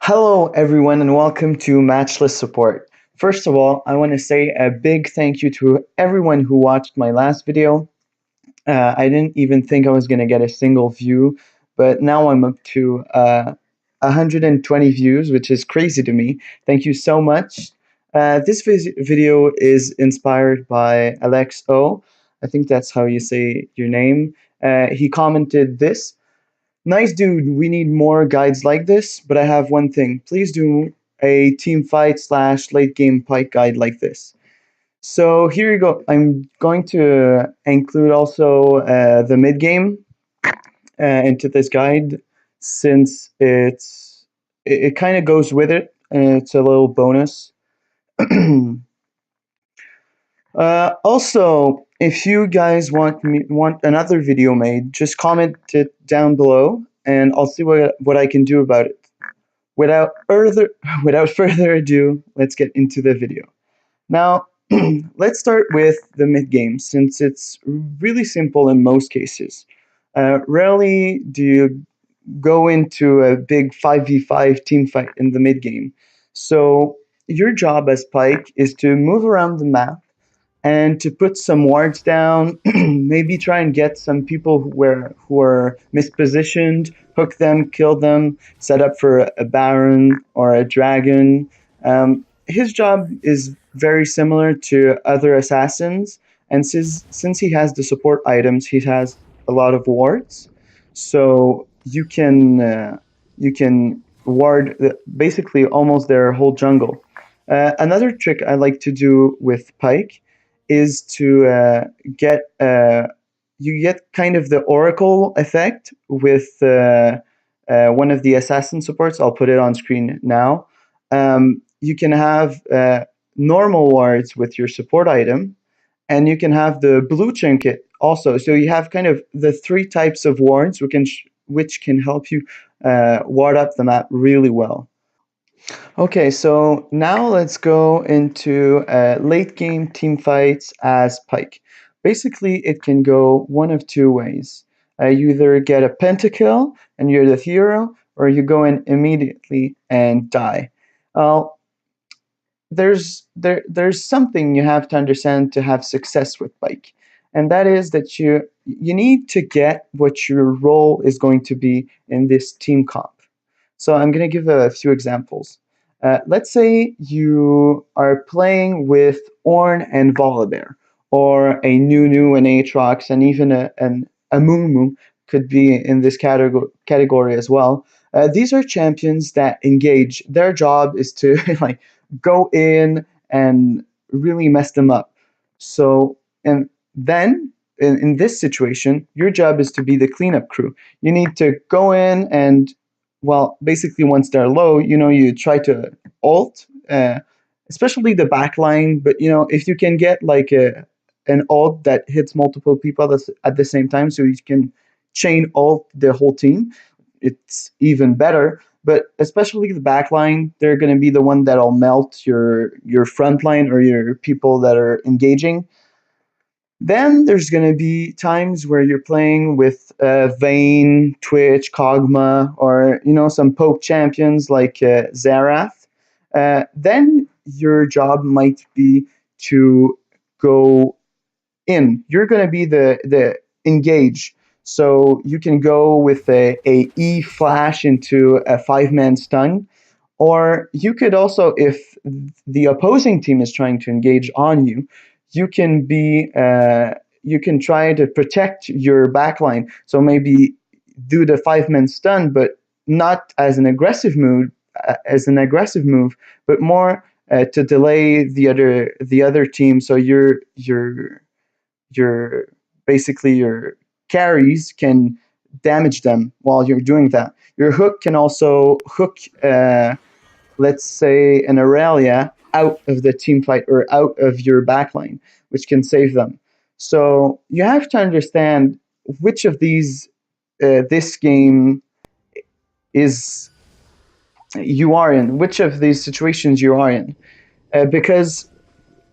Hello, everyone, and welcome to Matchless Support. First of all, I want to say a big thank you to everyone who watched my last video. I didn't even think I was going to get a single view, but now I'm up to 120 views, which is crazy to me. Thank you so much. This video is inspired by Alex O. I think that's how you say your name. He commented this. Nice dude, we need more guides like this, but I have one thing. Please do a team fight slash late game Pyke guide like this. So here you go. I'm going to include also the mid game into this guide since it kind of goes with it and it's a little bonus. Also, if you guys want another video made, just comment it down below, and I'll see what I can do about it. Without further without further ado, let's get into the video. Now, let's start with the mid game, since it's really simple in most cases. Rarely do you go into a big 5v5 team fight in the mid game. So your job as Pyke is to move around the map and to put some wards down, maybe try and get some people who are mispositioned, hook them, kill them, set up for a baron or a dragon. His job is very similar to other assassins, and since he has the support items, he has a lot of wards, so you can ward basically almost their whole jungle. Another trick I like to do with Pyke is to get you get kind of the oracle effect with one of the assassin supports. I'll put it on screen now. You can have normal wards with your support item, and you can have the blue trinket also. So you have kind of the three types of wards which can help you ward up the map really well. Okay, so now let's go into late game team fights as Pyke. Basically, it can go one of two ways. You either get a pentakill and you're the hero, or you go in immediately and die. Well, there's something you have to understand to have success with Pyke, and that is that you need to get what your role is going to be in this team comp. So I'm going to give a few examples. Let's say you are playing with Ornn and Volibear, or a Nunu and Aatrox, and even a Mumu could be in this category as well. These are champions that engage. Their job is to like go in and really mess them up. So, and then in this situation, your job is to be the cleanup crew. You need to go in and, well, basically once they're low, you try to ult, especially the back line. But if you can get like an ult that hits multiple people at the same time, so you can chain ult the whole team, it's even better. But especially the back line, they're going to be the one that'll melt your front line or your people that are engaging. Then there's going to be times where you're playing with Vayne, Twitch, Kog'Maw, or some poke champions like Xerath. Then your job might be to go in. You're going to be the engage. So you can go with a E flash into a 5-man stun, or you could also, if the opposing team is trying to engage on you, you can you can try to protect your backline. So maybe do the 5-man stun, but not as an aggressive move, but more to delay the other team. So your basically your carries can damage them while you're doing that. Your hook can also hook, let's say, an Aurelia out of the team fight or out of your backline, which can save them. So you have to understand which of these this game is you are in, which of these situations you are in, because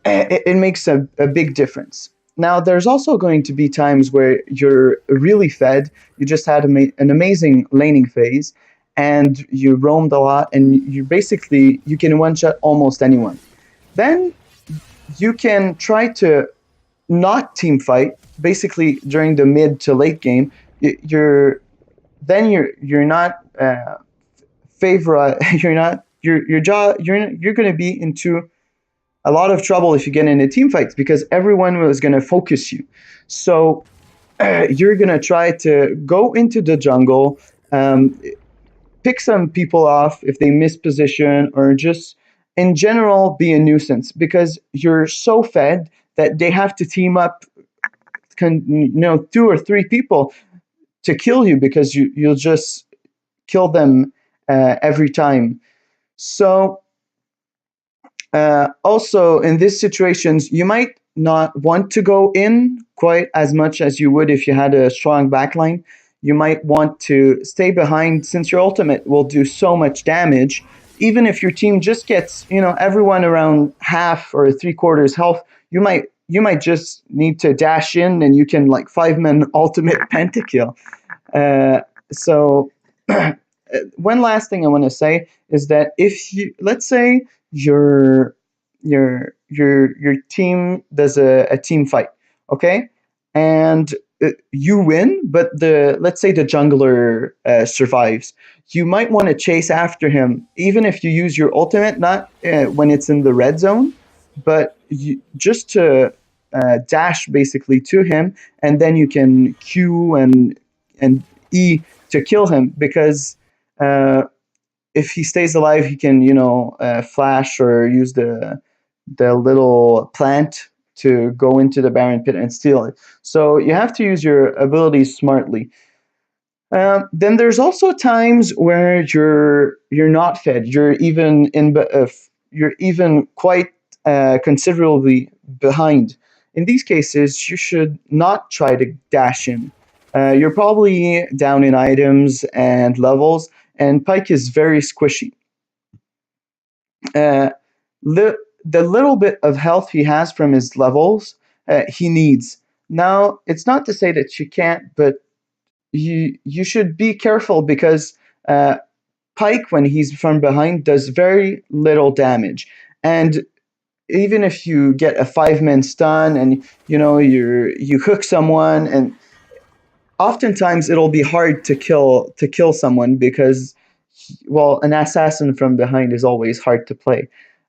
it makes a big difference. Now, there's also going to be times where you're really fed, you just had an amazing laning phase, and you roamed a lot, and you can one shot almost anyone. Then you can try to not team fight. Basically, during the mid to late game, you're then you're not favor. You're not your job. You're going to be into a lot of trouble if you get into team fights because everyone was going to focus you. So you're going to try to go into the jungle, um, pick some people off if they miss position, or just in general be a nuisance because you're so fed that they have to team up, two or three people to kill you because you'll just kill them every time. So also, in these situations, you might not want to go in quite as much as you would if you had a strong backline. You might want to stay behind since your ultimate will do so much damage. Even if your team just gets, everyone around half or three-quarters health, you might just need to dash in and you can like 5-man ultimate pentakill. So one last thing I want to say is that if you let's say your team does a team fight, okay, and you win, but the let's say the jungler survives, you might want to chase after him, even if you use your ultimate, not when it's in the red zone, but just to dash basically to him, and then you can Q and E to kill him because uh, if he stays alive, he can flash or use the little plant to go into the Baron pit and steal it. So you have to use your abilities smartly. Then there's also times where you're not fed. You're even quite considerably behind. In these cases, you should not try to dash in. You're probably down in items and levels, and Pyke is very squishy. Uh, the little bit of health he has from his levels, he needs. Now, it's not to say that you can't, but you should be careful because Pyke, when he's from behind, does very little damage, and even if you get a 5-man stun and you hook someone, and oftentimes it'll be hard to kill someone because, well, an assassin from behind is always hard to play.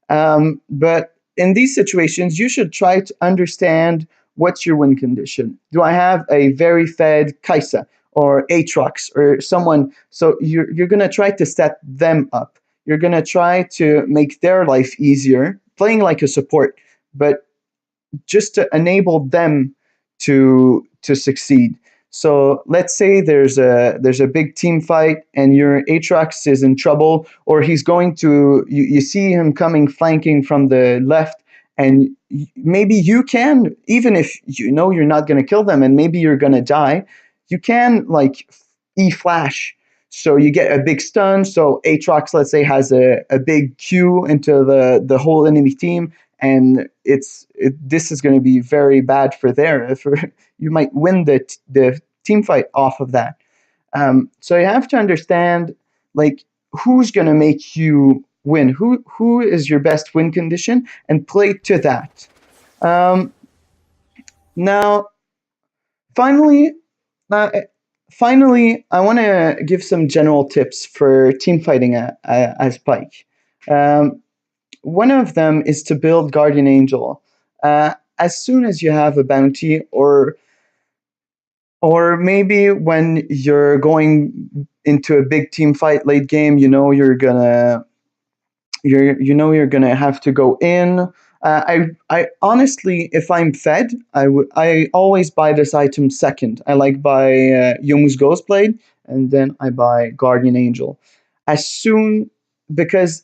But in these situations, you should try to understand what's your win condition. Do I have a very fed Kaisa or Aatrox or someone? So you're going to try to set them up. You're going to try to make their life easier, playing like a support, but just to enable them to succeed. So let's say there's a big team fight and your Aatrox is in trouble, or he's going to you see him coming flanking from the left, and maybe you can, even if you know you're not going to kill them and maybe you're going to die, you can like E flash. So you get a big stun. So Aatrox, let's say, has a big Q into the whole enemy team, and this is going to be very bad for you might win the team fight off of that. So you have to understand like who's going to make you win, who is your best win condition, and play to that. Um, Now, finally, uh, I want to give some general tips for team fighting as Pyke. Um, One of them is to build Guardian Angel. As soon as you have a bounty, or maybe when you're going into a big team fight late game, you're gonna have to go in. I honestly, if I'm fed, I always buy this item second. I like buy Yomu's Ghostblade, and then I buy Guardian Angel. As soon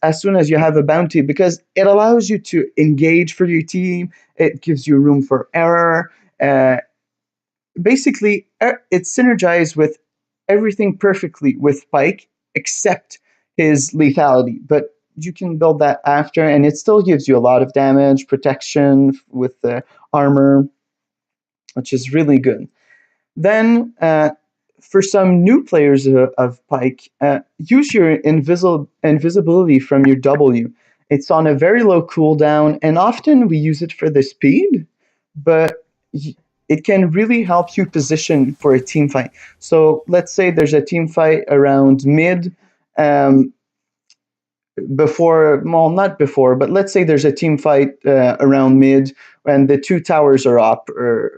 as soon as you have a bounty, because it allows you to engage for your team. It gives you room for error. Uh, Basically, it's synergized with everything perfectly with Pyke except his lethality. But you can build that after, and it still gives you a lot of damage, protection with the armor, which is really good. Then, for some new players of Pyke, use your invisibility from your W. It's on a very low cooldown, and often we use it for the speed, but it can really help you position for a team fight. So let's say there's a team fight around mid. Um, Before, well, not before, but let's say there's a team fight around mid and the two towers are up, or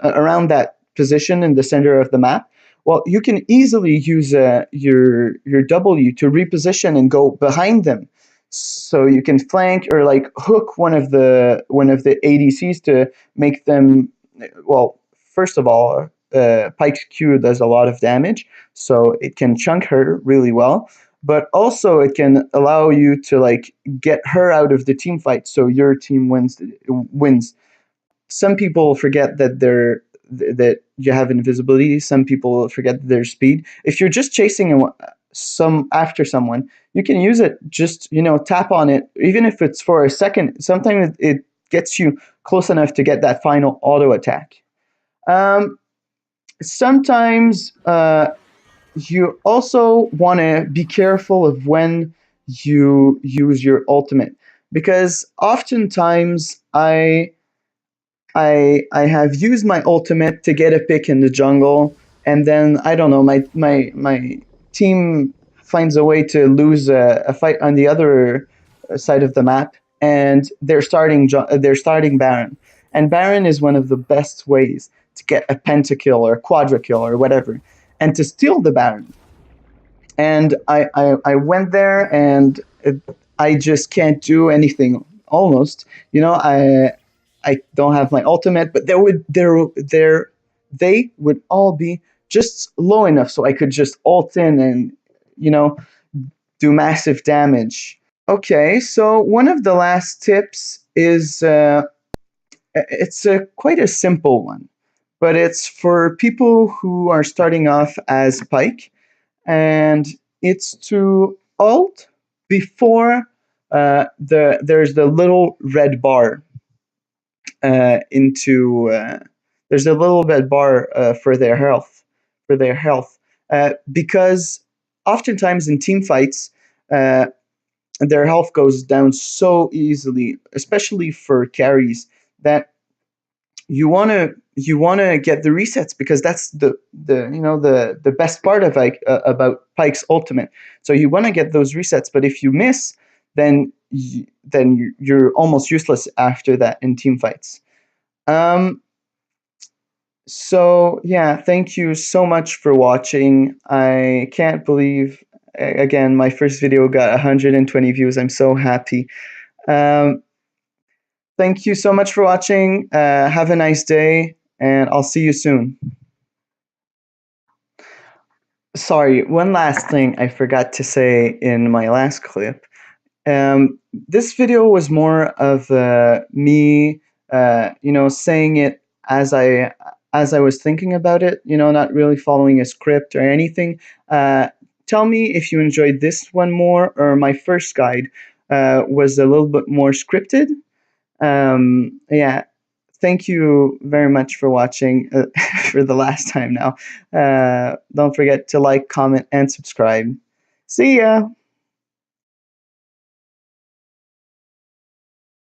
around that position in the center of the map. Well, you can easily use your W to reposition and go behind them, so you can flank or like hook one of the ADCs to make them. Well, first of all, Pike's Q does a lot of damage, so it can chunk her really well, but also it can allow you to like get her out of the team fight so your team wins. Some people forget that you have invisibility. Some people forget their speed. If you're just chasing some after someone, you can use it. Just tap on it, even if it's for a second. Sometimes it gets you close enough to get that final auto attack. Sometimes you also want to be careful of when you use your ultimate, because oftentimes I have used my ultimate to get a pick in the jungle, and then I don't know, my team finds a way to lose a fight on the other side of the map, and they're starting Baron, and Baron is one of the best ways to get a pentakill or quadra kill or whatever, and to steal the Baron. And I went there, and I just can't do anything almost. I don't have my ultimate, but they would all be just low enough so I could just ult in and you know do massive damage. Okay, so one of the last tips is it's quite a simple one, but it's for people who are starting off as Pyke, and it's to ult before there's the little red bar into there's a little red bar for their health because oftentimes in team fights uh, their health goes down so easily, especially for carries, that you want to get the resets, because that's the best part of about Pike's ultimate. So you want to get those resets, but if you miss, then you're almost useless after that in team fights. Um, so yeah, thank you so much for watching. I can't believe again my first video got 120 views. I'm so happy. Um, Thank you so much for watching. Have a nice day, and I'll see you soon. Sorry, one last thing I forgot to say in my last clip. This video was more of me, saying it as I was thinking about it. Not really following a script or anything. Tell me if you enjoyed this one more, or my first guide was a little bit more scripted. Yeah, thank you very much for watching for the last time now. Don't forget to like, comment, and subscribe. See ya!